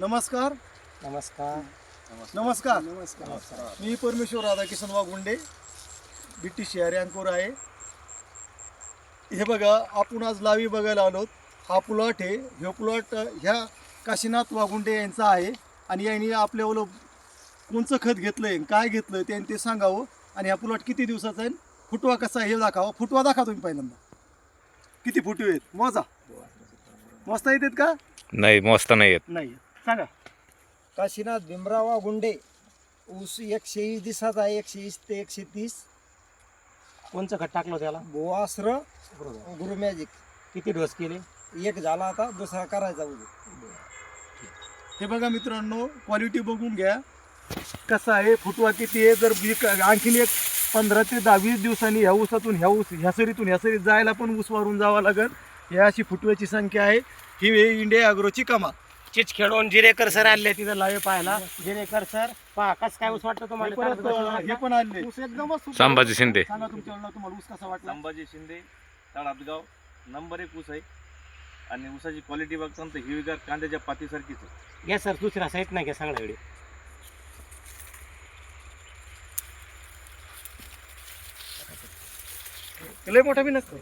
नमस्कार. नमस्कार. नमस्कार. नमस्कार. मी परमेश्वर राधाकिशन वाघुंडे, ब्रिटिश शहर अंकोर आहे. हे बघा, आपण आज लावी बघायला आलो. हा प्लॉट आहे. हे प्लॉट ह्या काशीनाथ वाघुंडे यांचा आहे आणि यांनी आपल्यावर कोणचं खत घेतलंय, काय घेतलं त्यांनी ते सांगावं. आणि हा प्लॉट किती दिवसाचा आहे, फुटवा कसा आहे हे दाखवा. फुटवा दाखवा तुम्ही पहिल्यांदा. किती फुटवे आहेत मोजा. मोजता येतात का? नाही, मोजता नाही येत. नाही. सांगा. काशीनाथ भीमराव वाघुंडे. ऊस 120 दिवसाचा आहे, 120 ते 130. कोणचं खत टाकलं त्याला? बोआस्र गुरु मॅजिक. किती डोस केले? एक झाला, आता दुसरा करायचा उद्या. हे बघा मित्रांनो, क्वालिटी बघून घ्या कसा आहे, फुटवा किती आहे. जर आणखीन एक 15 ते 20 दिवसांनी ह्या ऊसातून ह्या सरीत जायला पण ऊस वारून जावं लागेल. ही अशी फुटव्याची संख्या आहे. ही इंडिया ॲग्रोची कमाल. चिच खेळून जिरेकर सर आले तिथं लावे पाहायला. जिरेकर सर पहा कस काय ऊस वाटतं तुम्हाला? हे पण आले ऊस एकदमच सुपर. संभाजी शिंदे. सांगा तुमच्या वडिलांना तुम्हाला ऊस कसा वाटला? संभाजी शिंदे, ताळापगाव, नंबर 1 ऊस आहे. आणि ऊसाची क्वालिटी बघता तर हिरवीगार कांद्याच्या पातीसारखीच आहे. घ्या सर, दुसरा साईट नाही घ्या, सगळा व्हिडिओ. लय मोठा बी नसतो.